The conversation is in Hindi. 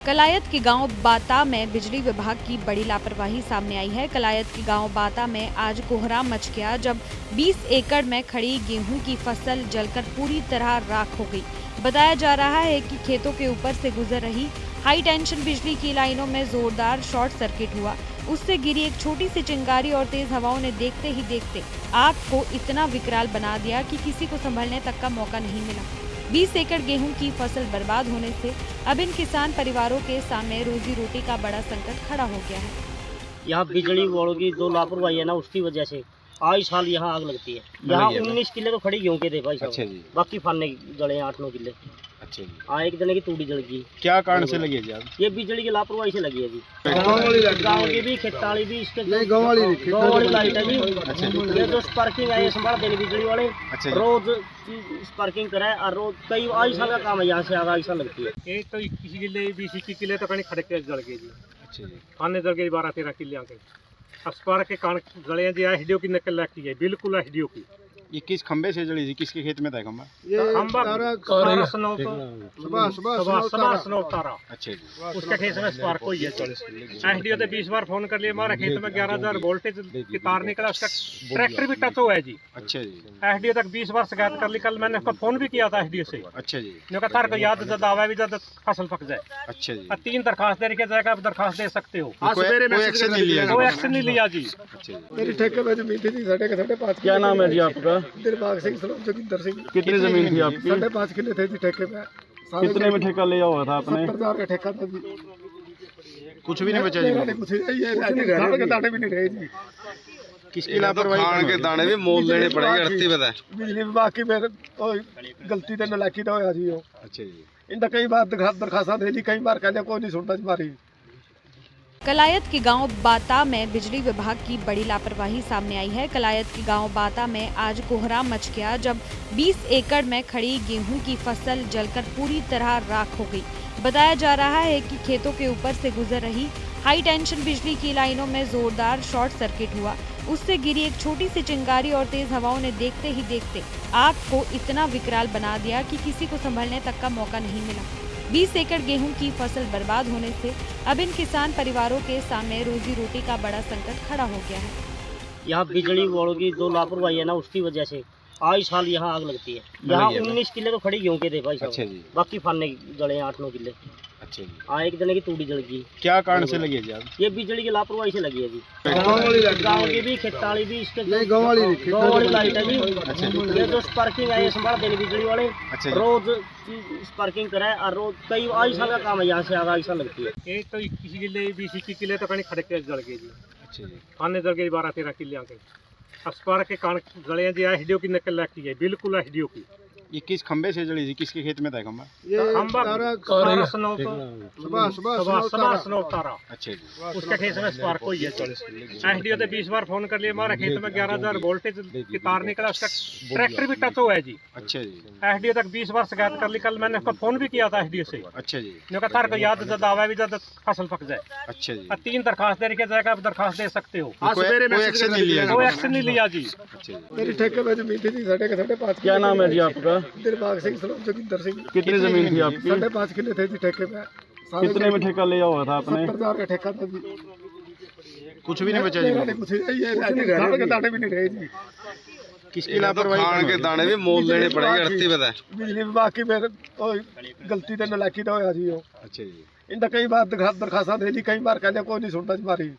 कलायत के गांव बाता में बिजली विभाग की बड़ी लापरवाही सामने आई है। कलायत के गांव बाता में आज कोहराम मच गया जब 20 एकड़ में खड़ी गेहूं की फसल जलकर पूरी तरह राख हो गई। बताया जा रहा है कि खेतों के ऊपर से गुजर रही हाई टेंशन बिजली की लाइनों में जोरदार शॉर्ट सर्किट हुआ। उससे गिरी एक छोटी सी चिंगारी और तेज हवाओं ने देखते ही देखते आग को इतना विकराल बना दिया कि किसी को संभलने तक का मौका नहीं मिला। 20 एकड़ गेहूं की फसल बर्बाद होने से अब इन किसान परिवारों के सामने रोजी रोटी का बड़ा संकट खड़ा हो गया है। यहाँ बिजली बोर्ड की जो लापरवाही है ना, उसकी वजह से आज साल यहाँ आग लगती है। यहाँ 19 किले तो खड़ी गेहूं के थे भाई साहब। अच्छा जी। बाकी फाने जले 8-9 किले। अच्छा जी। हाँ, एक जने की तूड़ी जल गई। क्या कारण से लगी है जी? ये बिजली की लापरवाही से लगी है जी। गाँव की भी, खेताली भी, इसके गाँव वाली लाइट है जी। ये जो स्पार्किंग है, ये संभाल देनी बिजली वाले। रोज स्पार्किंग कराए और रोज कई आज साल का काम है। यहाँ से आग साल लगती है। एक तो 21 किले 20 किले तो कहीं खड़े जल गए जी। अच्छा जी। खाने जल गए 12-13 किले आके अस्पार के कान जले जी। एचडीओ की नकल लगती है, बिल्कुल एचडीओ की। ये किस खंबे से जड़ी थी? किसके खेत में था खंबा? अच्छा जी। उसके खेत में स्पार्क हुई है। एचडीओ ने 20 बार फोन कर लिया। हमारे खेत में 11,000 वोल्टेज की तार निकला, उसका ट्रैक्टर भी टच हुआ है जी। अच्छा जी। एचडीओ तक 20 बार शिकायत कर ली। कल मैंने उसको फोन भी किया था एचडीओ से। अच्छा जी। तार को याद जब आवा भी जब फसल पक जाए। अच्छा जी। 3 दरखास्त देने के जाएगा, आप दरखास्त दे सकते हो। कोई एक्शन नहीं लिया? कोई एक्शन नहीं लिया जी। अच्छा जी। मेरी ठेके में जमीन थी 5.5। क्या नाम है जी आपका? दिलबाग सिंह सलोम जोगिंदर सिंह। कितनी जमीन थी आपकी? 5.5 किले थे जी ठेके में। कितने में ठेका लिया हुआ था आपने? 70,000 का ठेका था जी। कुछ भी नहीं बचा जी? कुछ नहीं, के दाने भी नहीं रहे जी। किसकी लापरवाही? खान के दाने भी मोल लेने पड़ेंगे। अड़ती बता बिजली विभाग की मेरे गलती तो नलायकी तो होया जी। अच्छा जी। इनका कई बार दरखास्त दे ली, कई बार कहने कोई नहीं सुनता हमारी। कलायत के गांव बाता में बिजली विभाग की बड़ी लापरवाही सामने आई है। कलायत के गांव बाता में आज कोहराम मच गया जब 20 एकड़ में खड़ी गेहूं की फसल जलकर पूरी तरह राख हो गई। बताया जा रहा है कि खेतों के ऊपर से गुजर रही हाई टेंशन बिजली की लाइनों में जोरदार शॉर्ट सर्किट हुआ। उससे गिरी एक छोटी सी चिंगारी और तेज हवाओं ने देखते ही देखते आग को इतना विकराल बना दिया कि किसी को संभलने तक का मौका नहीं मिला। 20 एकड़ गेहूं की फसल बर्बाद होने से अब इन किसान परिवारों के सामने रोजी रोटी का बड़ा संकट खड़ा हो गया है। यहाँ बिजली बोर्ड की जो लापरवाही है ना, उसकी वजह से आज साल यहाँ आग लगती है। यहाँ 19 किले तो खड़ी गेहूं के थे भाई साहब। अच्छा जी। बाकी फाने जले 8-9 किले। अच्छा जी। हाँ, एक जने की तूड़ी जल गई। क्या कारण से लगी है जी? ये बिजली की लापरवाही से लगी है जी। गाँव की भी, खेताली भी, इसके गाँव वाली लाइट है जी। ये जो स्पार्किंग है, ये संभाल देनी बिजली वाले। रोज स्पार्किंग कराए और रोज कई आज साल का काम है। यहाँ से आग साल लगती है। एक तो 21 किले 20 किले तो कहीं खड़े जल गए जी। अच्छा जी। खाने जल गए 12-13 किले आके अस्पार के कान जले जी। एचडीओ की नकल लगती है, बिल्कुल एचडीओ की। ये किस खंबे से जड़ी थी? किसके खेत में था खंबा? अच्छा जी। उसके खेत में स्पार्क हुई है। एचडीओ ने 20 बार फोन कर लिया। हमारे खेत में 11,000 वोल्टेज की तार निकला, उसका ट्रैक्टर भी टच हुआ है जी। अच्छा जी। एचडीओ तक 20 बार शिकायत कर ली। कल मैंने उसको फोन भी किया था एचडीओ से। अच्छा जी। तार को याद जब आवा भी जब फसल पक जाए। अच्छा जी। 3 दरखास्त देने के जाएगा, आप दरखास्त दे सकते हो। कोई एक्शन नहीं लिया? कोई एक्शन नहीं लिया जी। अच्छा जी। मेरी ठेके में जमीन थी 5.5। क्या नाम है जी आपका? दिलबाग सिंह सलोम जोगिंदर सिंह। कितनी जमीन थी आपकी? 5.5 किले थे जी ठेके में। कितने में ठेका लिया हुआ था आपने? 70,000 का ठेका था जी। कुछ भी नहीं बचा जी? कुछ नहीं, के दाने भी नहीं रहे जी। किसकी लापरवाही? खान के दाने भी मोल लेने पड़ेंगे। अड़ती बता बिजली विभाग की मेरे गलती तो नलायकी तो होया जी। अच्छा जी। इनका कई बार दरखास्त दे ली, कई बार कहने कोई नहीं सुनता हमारी।